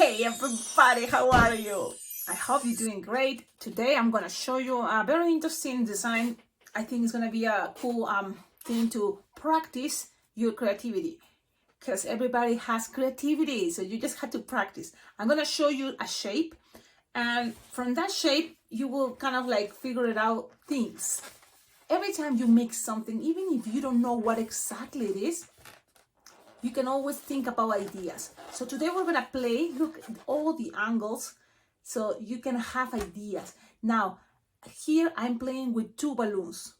Hey everybody, how are you? I hope you're doing great. Today I'm gonna show you a very interesting design. I think it's gonna be a cool thing to practice your creativity, because everybody has creativity, so you just have to practice. I'm gonna show you a shape, and from that shape you will kind of like figure it out things. Every time you make something, even if you don't know what exactly it is, you can always think about ideas. So today we're gonna look at all the angles so you can have ideas. Now, here I'm playing with 2 balloons.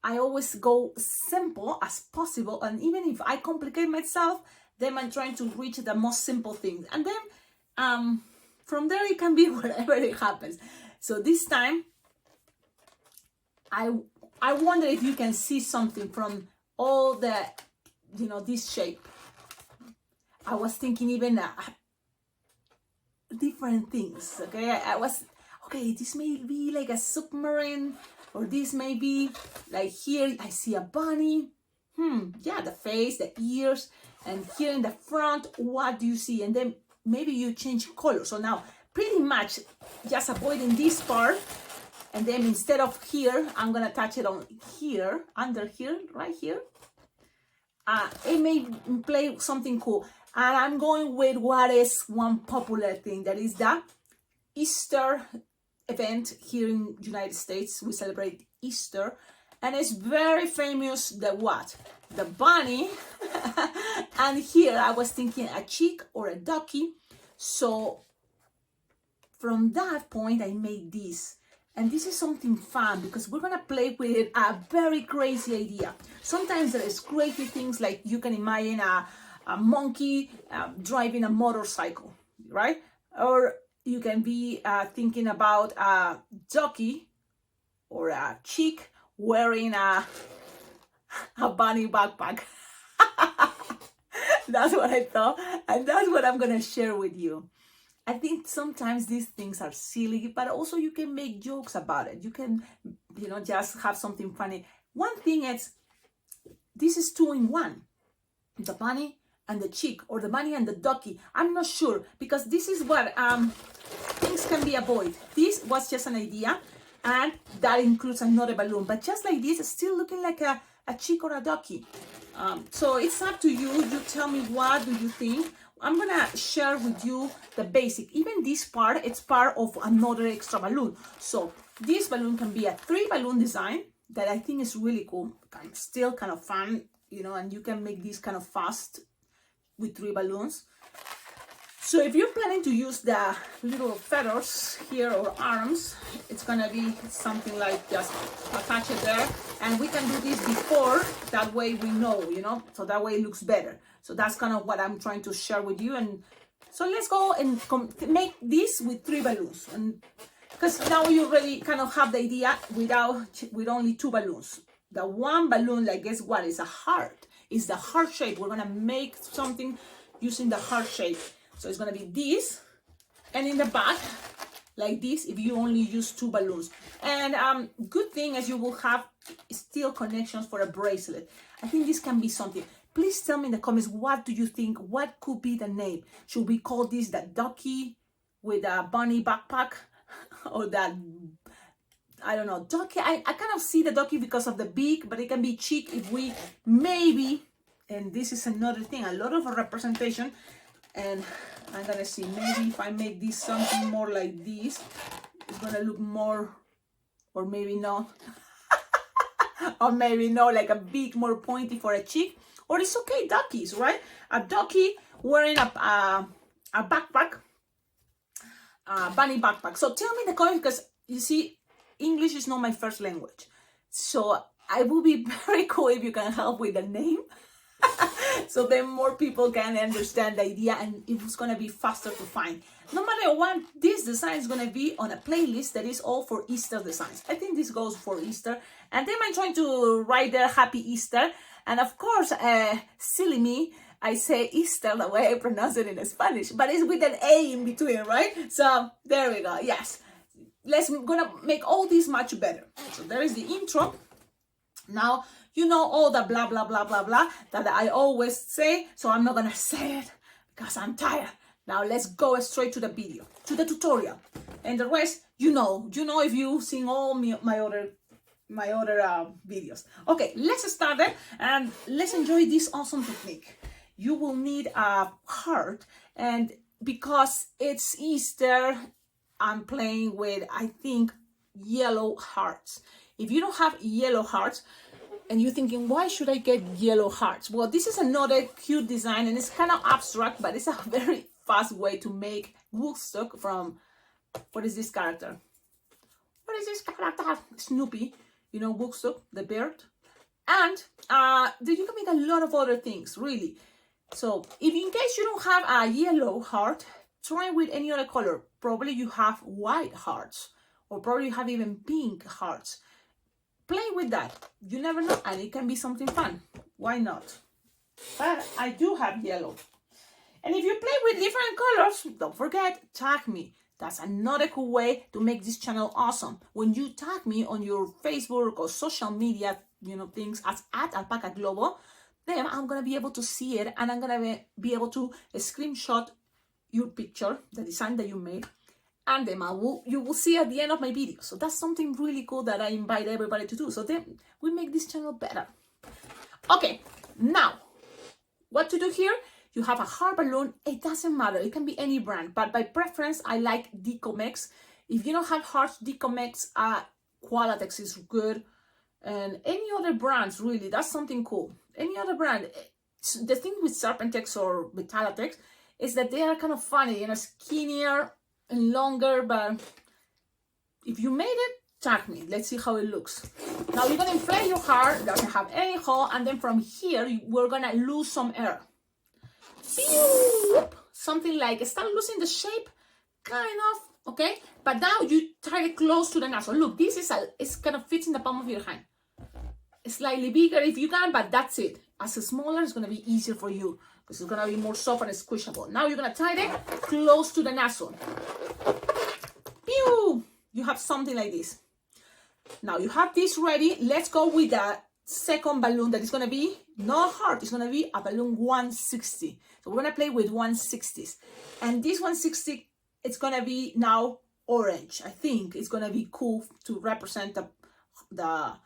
I always go simple as possible, and even if I complicate myself, then I'm trying to reach the most simple things. And then from there it can be whatever it happens. So this time, I wonder if you can see something from all the, this shape. I was thinking even different things, okay? This may be like a submarine, or this may be like here, I see a bunny. Yeah, the face, the ears, and here in the front, what do you see? And then maybe you change color. So now, pretty much just avoiding this part, and then instead of here, I'm gonna touch it on here, under here, right here. It may play something cool. And I'm going with what is one popular thing, that is the Easter event here in United States. We celebrate Easter, and it's very famous, the what? The bunny. And here I was thinking a chick or a ducky. So from that point I made this. And this is something fun because we're gonna play with a very crazy idea. Sometimes there is crazy things like you can imagine a monkey driving a motorcycle, right? Or you can be thinking about a ducky or a chick wearing a bunny backpack. That's what I thought, and that's what I'm gonna share with you. I think sometimes these things are silly, but also you can make jokes about it. You can, just have something funny. One thing is, this is 2 in 1. The bunny and the chick, or the bunny and the ducky. I'm not sure, because this is what things can be avoided. This was just an idea, and that includes another balloon. But just like this, it's still looking like a chick or a ducky. So it's up to you. You tell me, what do you think? I'm gonna share with you the basic. Even this part, it's part of another extra balloon. So this balloon can be a 3 balloon design that I think is really cool. Still kind of fun, and you can make this kind of fast with 3 balloons. So if you're planning to use the little feathers here or arms, it's gonna be something like just attach it there, and we can do this before, that way we know, so that way it looks better. So that's kind of what I'm trying to share with you. And so let's go and make this with 3 balloons, and because now you already kind of have the idea with only 2 balloons. The 1 balloon, like, guess what, is a heart. It's the heart shape. We're gonna make something using the heart shape. So it's gonna be this, and in the back, like this, if you only use 2 balloons. And good thing is you will have still connections for a bracelet. I think this can be something. Please tell me in the comments, what do you think? What could be the name? Should we call this the ducky with a bunny backpack? Or that, I don't know, ducky? I kind of see the ducky because of the beak, but it can be chick if we maybe, and this is another thing, a lot of representation. And I'm gonna see, maybe if I make this something more like this, it's gonna look more, or maybe not. Or maybe not, like a big, more pointy for a chick. Or it's okay, duckies, right? A ducky wearing a backpack, bunny backpack. So tell me in the comments, because you see, English is not my first language. So I will be very cool if you can help with the name. So then more people can understand the idea, and it's gonna be faster to find. No matter what, this design is gonna be on a playlist that is all for Easter designs. I think this goes for Easter, and then I'm trying to write there Happy Easter. And of course, silly me, I say Easter the way I pronounce it in Spanish, but it's with an A in between, right? So there we go. Yes, gonna make all this much better. So there is the intro. Now, all the blah, blah, blah, blah, blah that I always say. So I'm not going to say it because I'm tired. Now let's go straight to the video, to the tutorial. And the rest, you know if you've seen all my other videos. Okay, let's start it and let's enjoy this awesome technique. You will need a heart, and because it's Easter, I'm playing with, I think, yellow hearts. If you don't have yellow hearts and you're thinking, why should I get yellow hearts? Well, this is another cute design, and it's kind of abstract, but it's a very fast way to make Woodstock from, what is this character? What is this character? Snoopy, you know, Woodstock, the bird. And you can make a lot of other things, really. So if in case you don't have a yellow heart, try with any other color. Probably you have white hearts, or probably you have even pink hearts. Play with that. You never know, and it can be something fun. Why not? But I do have yellow. And if you play with different colors, don't forget, tag me. That's another cool way to make this channel awesome. When you tag me on your Facebook or social media, you know, things as @alpaca-global, then I'm gonna be able to see it, and I'm gonna be able to screenshot your picture, the design that you made, and then you will see at the end of my video. So that's something really cool that I invite everybody to do. So then we make this channel better. Okay, now what to do here? You have a heart balloon. It doesn't matter. It can be any brand, but by preference, I like Decomex. If you don't have hearts, Decomex, Qualatex is good, and any other brands, really, that's something cool. Any other brand. The thing with Serpentex or Metalatex is that they are kind of funny, you know, skinnier and longer, but if you made it, tag me. Let's see how it looks. Now you're gonna inflate your heart, it doesn't have any hole, and then from here, we're gonna lose some air. Something like, start losing the shape, kind of, okay? But now you tie it close to the nostril. Look, this is it's kind of fits in the palm of your hand. Slightly bigger if you can, but that's it. As a smaller, it's gonna be easier for you because it's gonna be more soft and squishable. Now you're gonna tie it close to the nostril. Pew! You have something like this. Now you have this ready. Let's go with the second balloon that is gonna be no heart. It's gonna be a balloon 160. So we're gonna play with 160s, and this 160, it's gonna be now orange. I think it's gonna be cool to represent the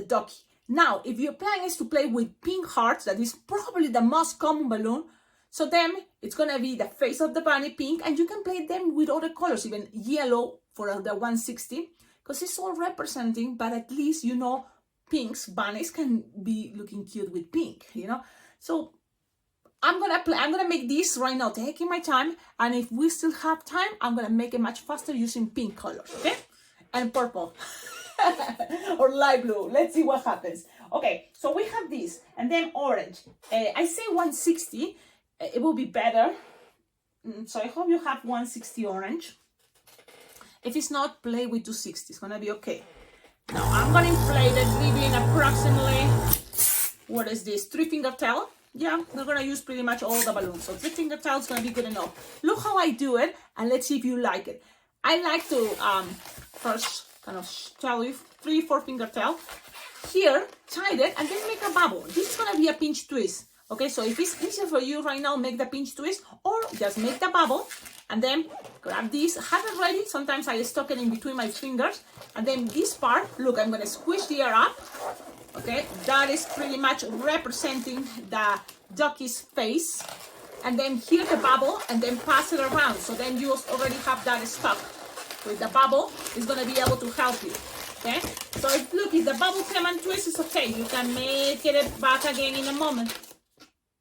ducky. Now, if your plan is to play with pink hearts, that is probably the most common balloon, so then it's gonna be the face of the bunny pink, and you can play them with other colors, even yellow for the 160, because it's all representing, but at least you know bunnies can be looking cute with pink, you know. So I'm gonna make this right now, taking my time, and if we still have time, I'm gonna make it much faster using pink colors, okay? And purple. Or light blue. Let's see what happens. Okay, so we have this, and then orange. I say 160, it will be better. So I hope you have 160 orange. If it's not, play with 260. It's gonna be okay. Now I'm gonna inflate it, leaving approximately, what is this, 3-finger tail? Yeah, we're gonna use pretty much all the balloons. So 3-finger tail is gonna be good enough. Look how I do it, and let's see if you like it. I like to first kind of tell you 3-4-finger tail. Here, tie it, and then make a bubble. This is gonna be a pinch twist. Okay, so if it's easier for you right now, make the pinch twist, or just make the bubble, and then grab this, have it ready. Sometimes I stuck it in between my fingers, and then this part, look, I'm gonna squish the air up. Okay, that is pretty much representing the ducky's face. And then here the bubble, and then pass it around. So then you already have that stuck. With the bubble, it's gonna be able to help you. Okay, so if the bubble came and twist, is okay. You can make it back again in a moment.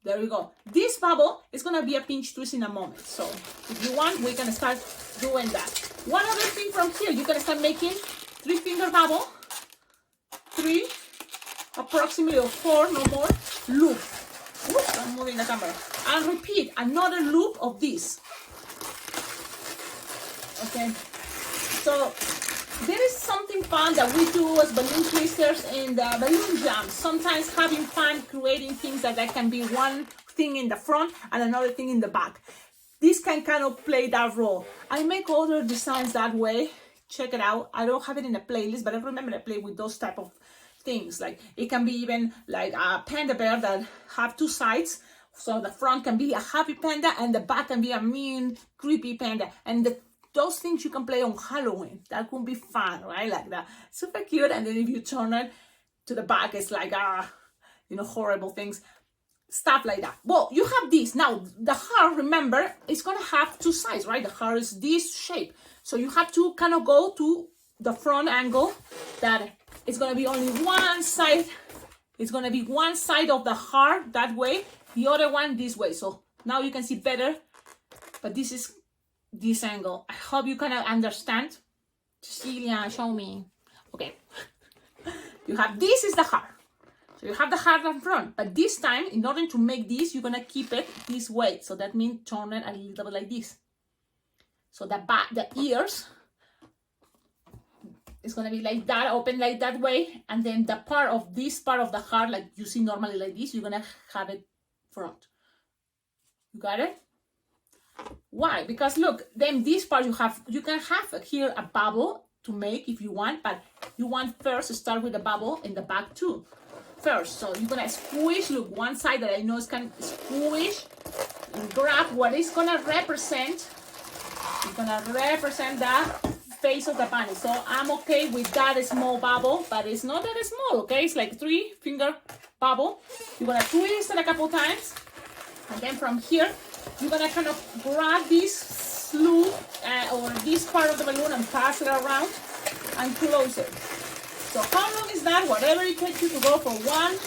There we go. This bubble is gonna be a pinch twist in a moment. So if you want, we can start doing that. One other thing from here, you can start making 3-finger bubble, 3, approximately, or 4, no more, loop. Oops, I'm moving the camera. And repeat another loop of this. Okay. So there is something fun that we do as balloon twisters in the balloon jam. Sometimes having fun creating things that can be one thing in the front and another thing in the back. This can kind of play that role. I make other designs that way. Check it out. I don't have it in a playlist, but I remember I play with those type of things. Like it can be even like a panda bear that have 2 sides So the front can be a happy panda and the back can be a mean, creepy panda. And those things you can play on Halloween. That could be fun, right? Like that. Super cute. And then if you turn it to the back, it's like, horrible things. Stuff like that. Well, you have this. Now, the heart, remember, it's going to have two sides, right? The heart is this shape. So you have to kind of go to the front angle that it's going to be only one side. It's going to be one side of the heart that way, the other one this way. So now you can see better, but this is this angle. I hope you kind of understand. Cecilia, show me. Okay. You have, this is the heart. So you have the heart in front, but this time, in order to make this, you're going to keep it this way. So that means turn it a little bit like this. So the back, the ears, it's going to be like that, open like that way. And then the part of this part of the heart, like you see normally like this, you're going to have it front. You got it? Why? Because look, then this part you can have here a bubble to make if you want, but you want first to start with the bubble in the back too. First, so you're gonna squish, look, one side that I know is kind of squish and grab what is gonna represent. It's gonna represent the face of the bunny. So I'm okay with that small bubble, but it's not that small, okay? It's like 3-finger bubble. You're gonna twist it a couple times, and then from here, you're gonna kind of grab this sleeve or this part of the balloon and pass it around and close it. So how long is that? Whatever it takes you to go from one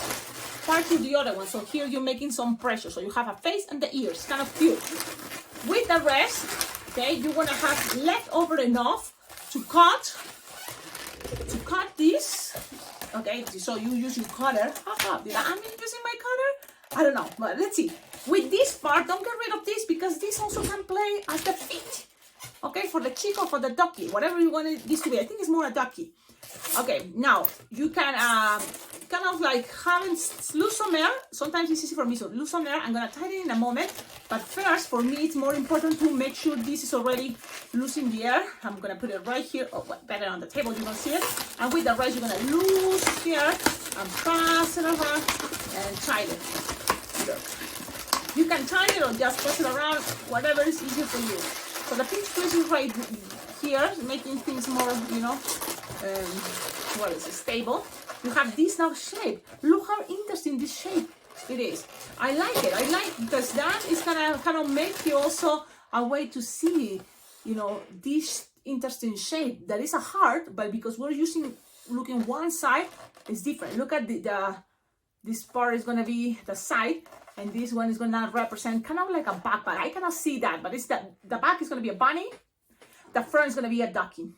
part to the other one. So here you're making some pressure. So you have a face and the ears, kind of cute. With the rest, okay, you want to have left over enough to cut this. Okay, so you use your cutter. I'm using my cutter? I don't know, but let's see. With this part, don't get rid of this because this also can play as the feet. Okay, for the chick or for the ducky, whatever you want this to be. I think it's more a ducky. Okay, now you can kind of like lose some air. Sometimes it's easy for me, so lose some air. I'm gonna tighten it in a moment, but first for me it's more important to make sure this is already losing the air. I'm gonna put it right here, better on the table, you can see it. And with the rest you're gonna lose here and pass it around and tighten it. Look, you can tighten it or just pass it around, whatever is easier for you. So the pinch twist is right here, making things more, stable. You have this now shape. Look how interesting this shape it is. I like it. Because that is gonna kind of make you also a way to see, this interesting shape. That is a heart, but because we're looking one side, it's different. Look at this part is gonna be the side, and this one is gonna represent kind of like a backpack. I cannot see that, but it's the back is gonna be a bunny, the front is gonna be a ducky.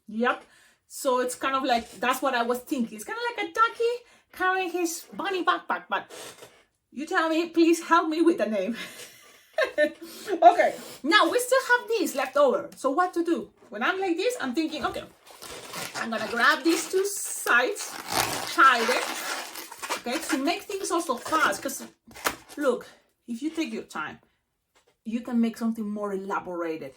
Yep. So it's kind of like, that's what I was thinking. It's kind of like a ducky carrying his bunny backpack, but you tell me, please help me with the name. Okay, now we still have this left over. So what to do? When I'm like this, I'm thinking, okay, I'm gonna grab these two sides, tie it, okay, to make things also fast. Because look, if you take your time, you can make something more elaborated.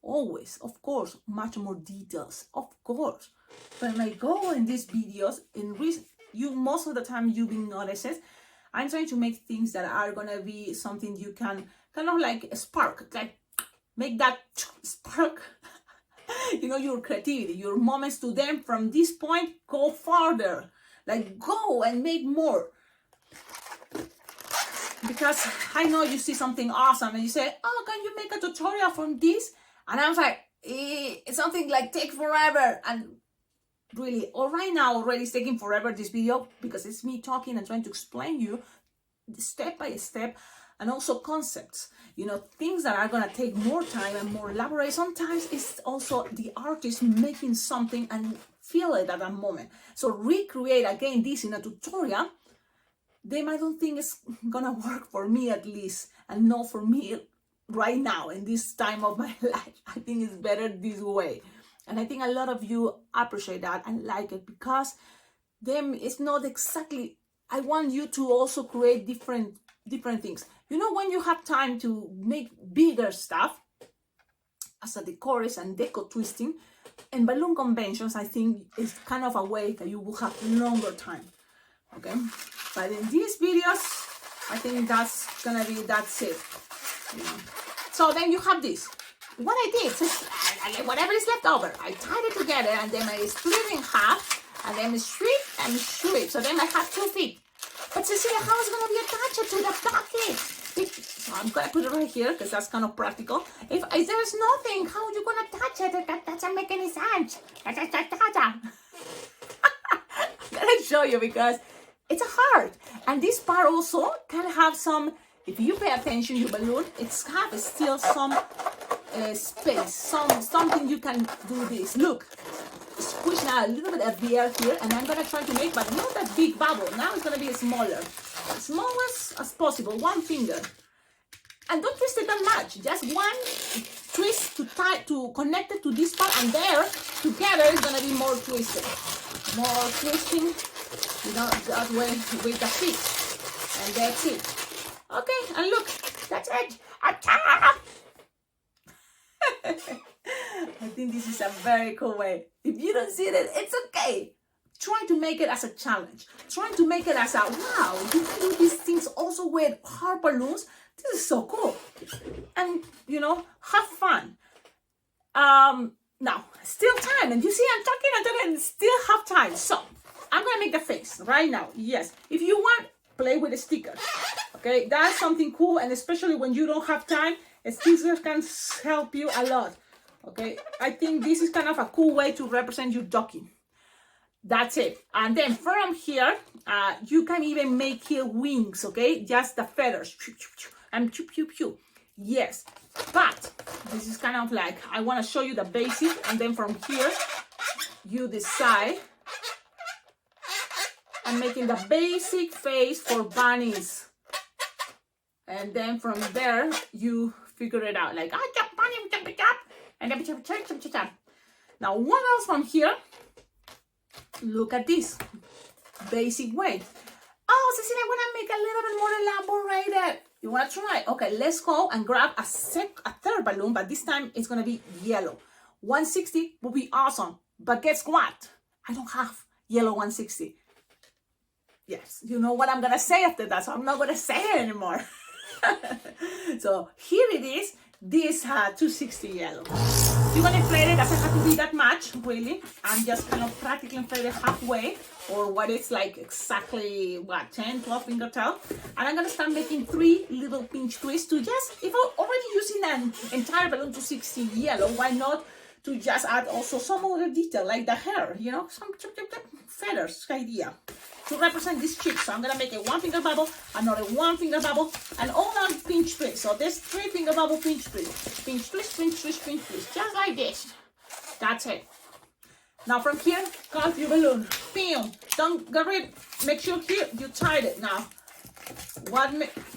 Always, of course, much more details, of course. But my goal in these videos, most of the time you've been noticing, I'm trying to make things that are gonna be something you can kind of like spark, like make that spark, your creativity, your moments to them from this point, go farther, like go and make more. Because I know you see something awesome and you say, oh, can you make a tutorial from this? And I was like, it's something like take forever. And really, right now already it's taking forever, this video, because it's me talking and trying to explain you step by step, and also concepts, things that are going to take more time and more elaborate. Sometimes it's also the artist making something and feel it at that moment. So recreate again this in a tutorial, I don't think it's going to work for me at least, and not for me right now in this time of my life. I think it's better this way, and I think a lot of you appreciate that and like it, because then it's not exactly, I want you to also create different things. When you have time to make bigger stuff as a decorist and deco twisting and balloon conventions, I think it's kind of a way that you will have longer time. Okay, but in these videos I think that's gonna be, that's it. You know. So then you have this. What I did, so whatever is left over, I tied it together and then I split it in half and then strip and strip. So then I have 2 feet. But Cecilia, how is it going to be attached to the bucket? So I'm going to put it right here because that's kind of practical. If there's nothing, how are you going to attach it? That doesn't make any sense. Let me show you because it's a heart. And this part also can have some, if you pay attention, your balloon, it's have still some space, something you can do this. Look, squish now a little bit of the air here, and I'm gonna try to make, but not that big bubble. Now it's gonna be smaller, as small as possible. 1 finger, and don't twist it that much. Just 1 twist to tie to connect it to this part, and there together it's gonna be more twisted, more twisting. You know, that way with the feet, and that's it. Okay, and look, that's it. Attack! I think this is a very cool way. If you don't see it, it's okay. Try to make it as a challenge. Try to make it as a, wow, you can do these things also with heart balloons. This is so cool. And, you know, have fun. Now, still time. And you see, I'm talking and still have time. So, I'm going to make the face right now. Yes. If you want, play with a sticker. Okay, that's something cool. And especially when you don't have time, stickers can help you a lot. Okay, I think this is kind of a cool way to represent your ducky. That's it. And then from here, you can even make here wings, okay? Just the feathers. And pew, pew, pew. Yes, but this is kind of like, I want to show you the basic. And then from here, you decide. I'm making the basic face for bunnies. And then from there, you figure it out. Like, bunny, jump, jump. And then now what else from here? Look at this basic way. Oh, Cecilia, I want to make a little bit more elaborated. You want to try? Okay, let's go and grab a third balloon, but this time it's gonna be yellow. 160 would be awesome, but guess what? I don't have yellow 160. Yes, you know what I'm gonna say after that, so I'm not gonna say it anymore. So here it is. This 260 yellow. You're gonna inflate it, doesn't have to be that much, really. I'm just kind of practically inflate it halfway, or what it's like exactly, what, 10, 12 finger tail. And I'm gonna start making 3 little pinch twists to just, if I'm already using an entire balloon 260 yellow, why not to just add also some other detail, like the hair, you know, some feathers idea to represent this chip. So I'm gonna make a 1 finger bubble, another 1 finger bubble, and all on pinch twist. So there's 3 finger bubble pinch twist, pinch twist, pinch twist, pinch twist, just like this. That's it. Now from here, cut your balloon. Bam! Don't get rid. Make sure here you tied it. Now,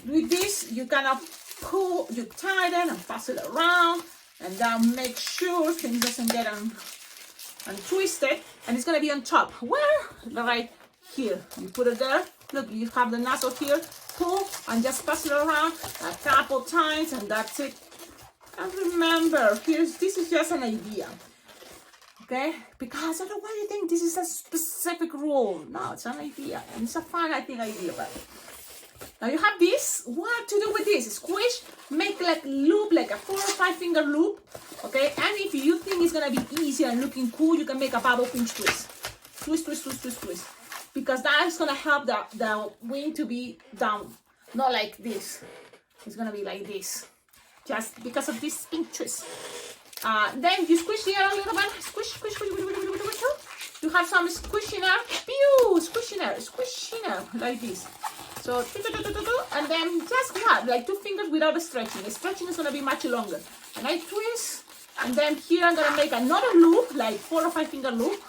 with this, you kind of pull, you tie it and pass it around, and then make sure things doesn't get untwisted. And it's gonna be on top. Where? Right here. You put it there. Look, you have the nozzle here. Pull and just pass it around a couple times, and that's it. And remember, this is just an idea. Okay? Because I don't know why you think this is a specific rule. No, it's an idea. And it's a fun, I think, idea. But now you have this. What to do with this? Squish, make like loop, like a 4 or 5 finger loop. Okay? And if you think it's gonna be easier and looking cool, you can make a bubble pinch twist. Twist, twist, twist, twist, twist. Because that is gonna help the wing to be down. Not like this. It's gonna be like this. Just because of this pinch twist. Then you squish the air a little bit. Squish, squish, squish, squish, squish, squish, squish. You have some squishing air. Pew! Squishing air, like this. So, and then just grab like 2 fingers without stretching. The stretching is gonna be much longer. And I twist, and then here I'm gonna make another loop, like 4 or 5 finger loop.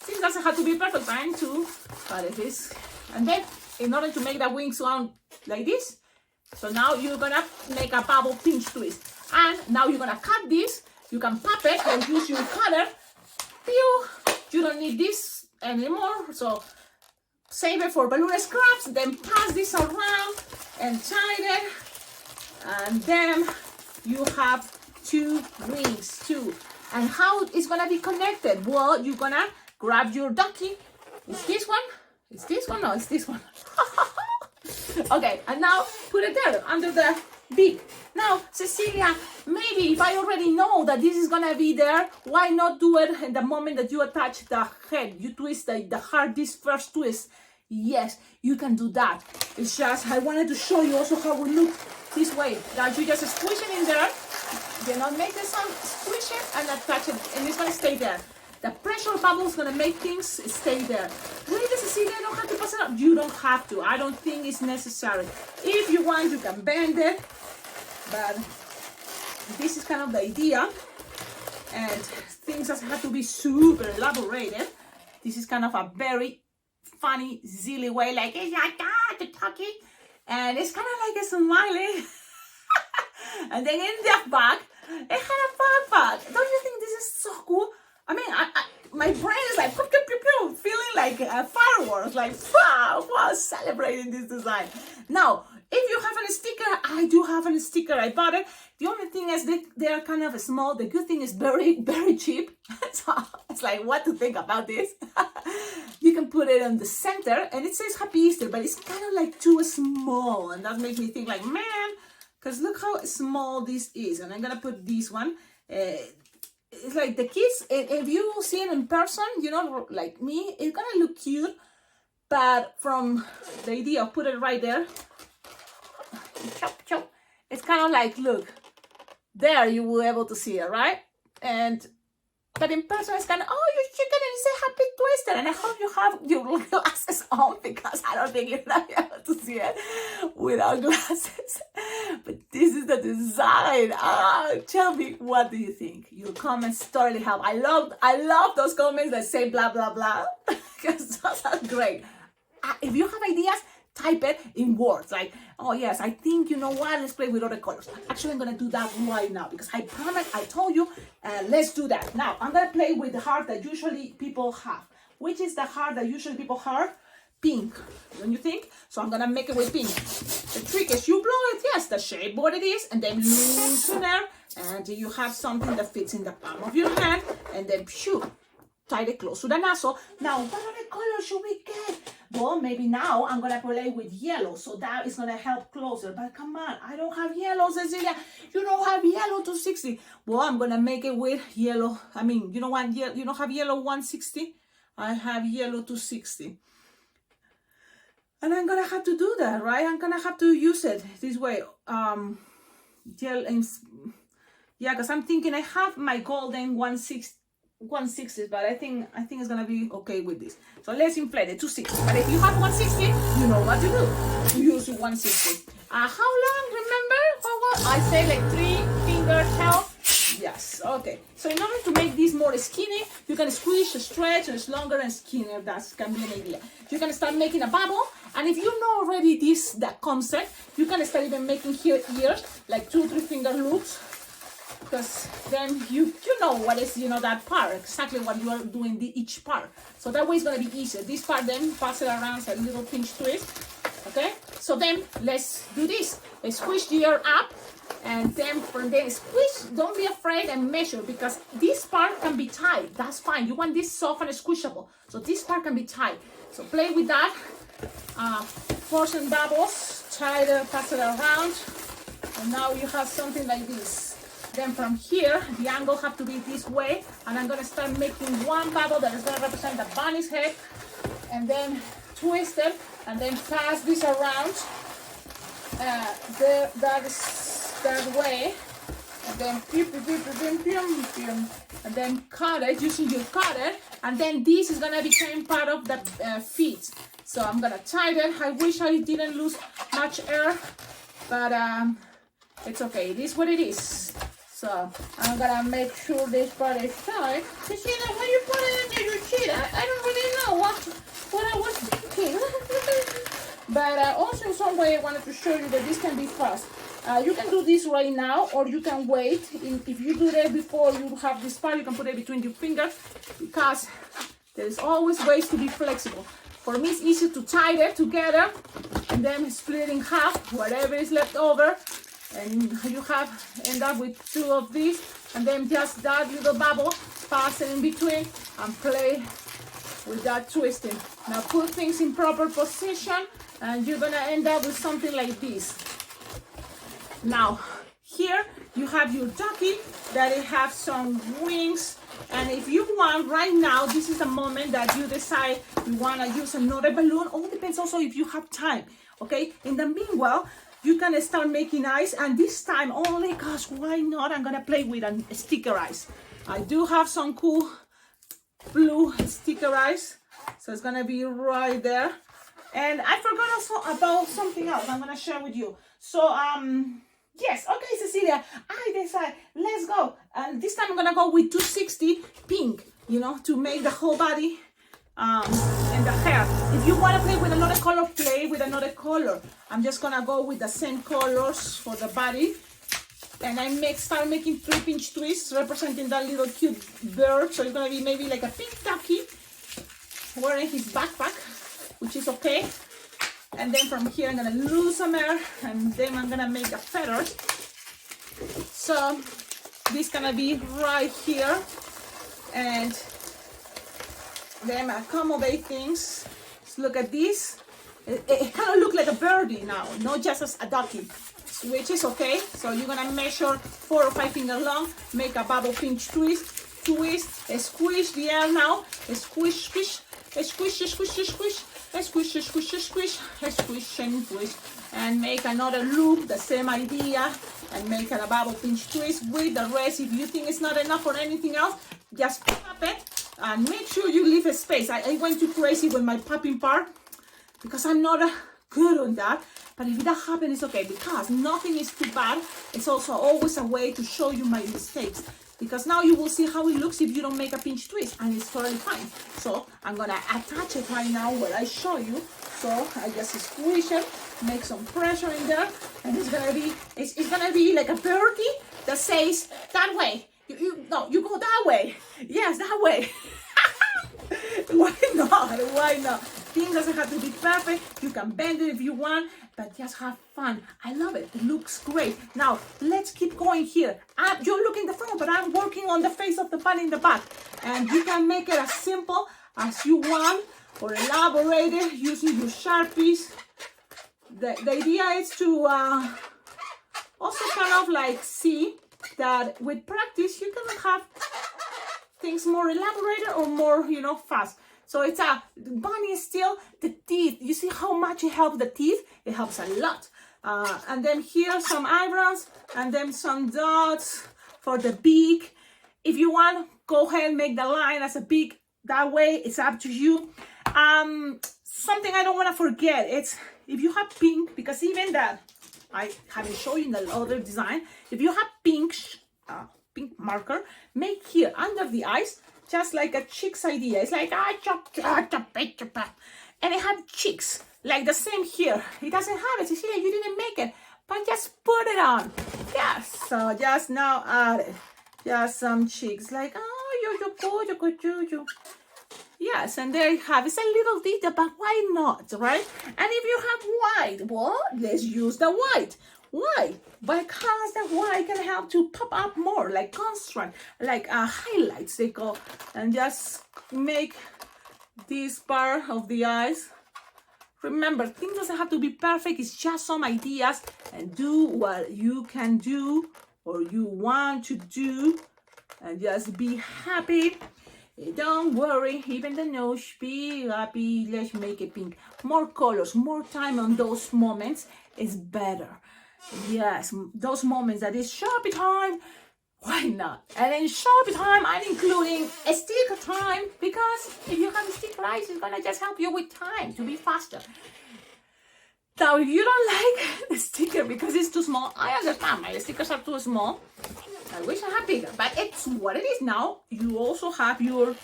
This doesn't have to be perfect. Time to cut this, and then in order to make the wing sound like this, so now you're gonna make a bubble pinch twist, and now you're gonna cut this. You can pop it or use your cutter. Pew! You don't need this anymore, so save it for balloon scraps. Then pass this around and tie it, and then you have 2 wings too. And how it's gonna be connected? Well, you're gonna grab your ducky. Is this one? Is this one? No, it's this one. Okay, and now put it there under the beak. Now, Cecilia, maybe if I already know that this is gonna be there, why not do it in the moment that you attach the head? You twist the heart, this first twist. Yes, you can do that. It's just, I wanted to show you also how it look this way. That you just squish it in there, you know, make the sound, squish it and attach it, and it's gonna stay there. The pressure bubble is gonna make things stay there. Wait, Cecilia, I don't have to pass it out. You don't have to. I don't think it's necessary. If you want, you can bend it, but this is kind of the idea. And things doesn't have to be super elaborated. This is kind of a very funny, silly way, like it's like that, the Ducky, and it's kind of like a smiling. And then in the back, it had a backpack. Don't you think this is so cool? I mean, my brain is like pew, pew, pew, pew, feeling like fireworks, like wow, celebrating this design. Now, if you have a sticker, I do have a sticker. I bought it. The only thing is they are kind of small. The good thing is very, very cheap. So it's like what to think about this. You can put it on the center, and it says Happy Easter, but it's kind of like too small, and that makes me think like, man, because look how small this is. And I'm gonna put this one. It's like the kids, if you see it in person, you know, like me, it's gonna look cute, but from the idea of put it right there, chop, chop, it's kind of like, look, there you will be able to see it, right? And but in person, it's kind of, oh, you're chicken, and it's a Happy Twister, and I hope you have your glasses on, because I don't think you're gonna be able to see it without glasses. But this is the design. Tell me, what do you think? Your comments totally help. I love those comments that say blah blah blah, because those are great. If you have ideas, type it in words like, oh yes, I think, you know what, let's play with other colors. Actually, I'm gonna do that right now, because I promise, I told you, let's do that. Now, I'm gonna play with the heart that usually people have. Which is the heart that usually people have? Pink, don't you think? So I'm gonna make it with pink. The trick is you blow it, yes, the shape what it is, and then loosen it, and you have something that fits in the palm of your hand, and then phew, tie it close to the nozzle. Now, what other color should we get? Well, maybe now I'm gonna play with yellow, so that is gonna help closer. But come on, I don't have yellow, Cecilia. You don't have yellow 260. Well, I'm gonna make it with yellow. I mean, you know what? You don't have yellow 160. I have yellow 260. And I'm gonna have to do that, right? I'm gonna have to use it this way. Yeah, because I'm thinking I have my golden 160, but I think it's gonna be okay with this. So let's inflate it 260. But if you have 160, you know what to do. You use 160. How long? Remember? I say like 3 fingers help. Yes. Okay. So in order to make this more skinny, you can squish, stretch, and it's longer and skinnier. That can be an idea. You can start making a bubble, and if you know already that concept, you can start even making here ears, like 2-3 finger loops. Because then you know what is, you know, that part, exactly what you are doing each part. So that way it's going to be easier. This part then pass it around as a little pinch twist. Okay, so then let's do this. Let's squish the ear up, and then from there squish. Don't be afraid and measure, because this part can be tight. That's fine. You want this soft and squishable, so this part can be tight. So play with that. Forcing bubbles, try to pass it around, and now you have something like this. Then from here, the angle have to be this way, and I'm gonna start making one bubble that is gonna represent the bunny's head, and then twist it, and then pass this around that way, and then and then cut it using your cutter, and then this is gonna become part of the feet. So I'm gonna tie it. I wish I didn't lose much air, but it's okay. It is what it is. So I'm gonna make sure this part is tight. Cecilia, why you put it under your sheet? I don't really know what I was thinking. But also in some way I wanted to show you that this can be fast. You can do this right now, or you can wait. If you do that before you have this part, you can put it between your fingers, because there's always ways to be flexible. For me, it's easy to tie it together and then split in half, whatever is left over. And you end up with 2 of these, and then just that little bubble, pass it in between, and play with that twisting. Now put things in proper position, and you're gonna end up with something like this. Now, here you have your ducky that it have some wings, and if you want right now, this is the moment that you decide you want to use another balloon. All depends also if you have time, okay? In the meanwhile, you can start making eyes, and this time, only gosh, why not? I'm gonna play with a sticker eyes. I do have some cool blue sticker eyes, so it's gonna be right there. And I forgot also about something else I'm gonna share with you. So yes, okay, Cecilia, I decide, let's go. And this time I'm gonna go with 260 pink, you know, to make the whole body and the hair. If you want to play with another color, play with another color. I'm just gonna go with the same colors for the body. And I start making 3-pinch twists representing that little cute bird. So it's gonna be maybe like a pink ducky wearing his backpack, which is okay. And then from here I'm gonna lose some air, and then I'm gonna make a feather. So this gonna be right here, and then accommodate things. So look at this. It kind of look like a birdie now, not just as a ducky, which is okay. So you're gonna measure 4 or 5 fingers long, make a bubble pinch twist, squish the air now, squish, squish, squish, squish, squish, squish, squish, squish, squish, and twist, and make another loop, the same idea, and make a bubble pinch twist with the rest. If you think it's not enough for anything else, just pop it, and make sure you leave a space. I went too crazy with my popping part because I'm not good on that. But if that happens, it's okay, because nothing is too bad. It's also always a way to show you my mistakes, because now you will see how it looks if you don't make a pinch twist, and it's totally fine. So I'm gonna attach it right now where I show you. So I just squish it, make some pressure in there, and it's gonna be like a birdie that says that way. You go that way. Yes, that way. Why not? Why not? Things doesn't have to be perfect. You can bend it if you want, but just have fun. I love it. It looks great. Now let's keep going here. You're looking the front, but I'm working on the face of the bunny in the back, and you can make it as simple as you want or elaborate it using your Sharpies. The idea is to also kind of like see that with practice you can have things more elaborated or more, you know, fast. So it's a bunny still, the teeth. You see how much it helps the teeth? It helps a lot. And then here some eyebrows, and then some dots for the beak. If you want, go ahead and make the line as a beak that way. It's up to you. Something I don't want to forget, it's if you have pink, because even that I haven't shown you in the other design. If you have pink marker, make here under the eyes, just like a cheeks idea. It's like and it has cheeks like the same here. It doesn't have it, Cecilia, you didn't make it, but just put it on. Yes, so just now add it, just some cheeks, like you. Yes, and there you have, it's a little detail, but why not, right? And if you have white, well, let's use the white. Why? Because the white can help to pop up more, like construct, like highlights they call, and just make this part of the eyes. Remember, things doesn't have to be perfect, it's just some ideas, and do what you can do or you want to do, and just be happy. Don't worry, even the nose, be happy. Let's make it pink. More colors, more time on those moments is better. Yes, those moments that is Sharpie time, why not? And in Sharpie time, I'm including a sticker time, because if you have a sticker eyes, it's gonna just help you with time to be faster. Now, if you don't like the sticker because it's too small, I understand, my stickers are too small. I wish I had bigger, but it's what it is now. You also have your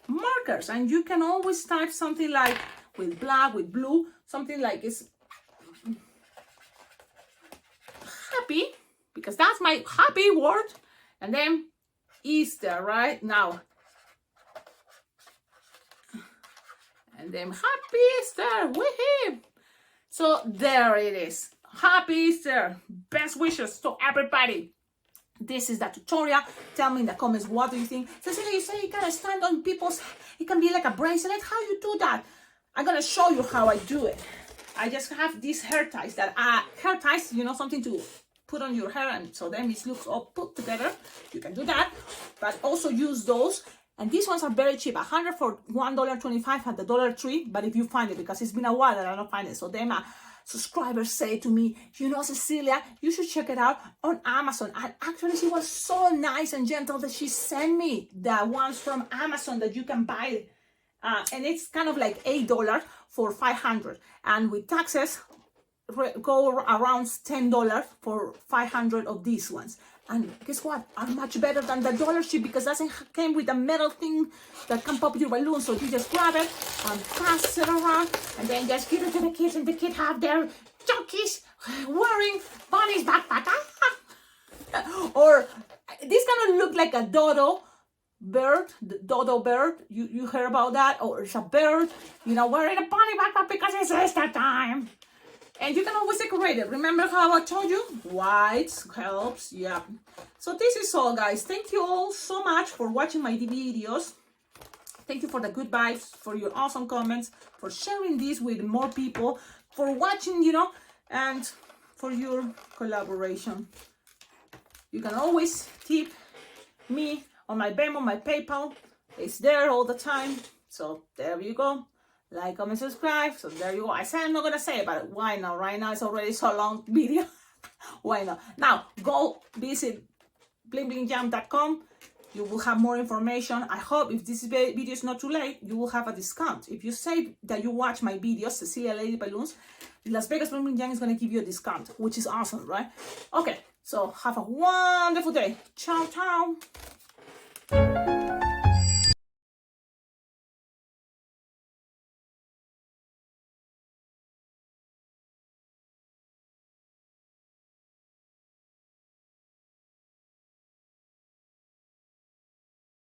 markers, and you can always type something like with black, with blue, something like it's happy, because that's my happy word, and then Easter, right? Now, and then happy Easter with him. So there it is. Happy Easter. Best wishes to everybody. This is the tutorial. Tell me in the comments, what do you think? Cecilia, you say you gotta stand on people's, it can be like a bracelet. How you do that? I'm gonna show you how I do it. I just have these hair ties that hair ties, you know, something to put on your hair, and so then it looks all put together. You can do that, but also use those. And these ones are very cheap, 100 for $1.25 at the Dollar Tree. But if you find it, because it's been a while that I don't find it, so then my subscribers say to me, you know, Cecilia, you should check it out on Amazon. And actually, she was so nice and gentle that she sent me the ones from Amazon that you can buy, and it's kind of like $8 for 500, and with taxes go around $10 for 500 of these ones. And guess what? Are much better than the Dollar Tree, because that came with a metal thing that can pop your balloon. So you just grab it and pass it around, and then just give it to the kids, and the kids have their junkies wearing bunny's backpack. Or this kind of look like a dodo bird, the dodo bird. You heard about that? Or it's a bird, you know, wearing a bunny backpack because it's Easter time. And you can always decorate it. Remember how I told you? White helps, yeah. So this is all, guys. Thank you all so much for watching my videos. Thank you for the good vibes, for your awesome comments, for sharing this with more people, for watching, you know, and for your collaboration. You can always tip me on my Venmo, my PayPal. It's there all the time. So there you go. Like, comment, subscribe. So there you go. I said I'm not gonna say it, but why not? Right now it's already so long video. Why not? Now go visit blingblingJam.com. You will have more information. I hope if this video is not too late, you will have a discount. If you say that you watch my videos, Cecilia Lady Balloons, Las Vegas Bling Bling Jam is gonna give you a discount, which is awesome, right? Okay, so have a wonderful day. Ciao, ciao.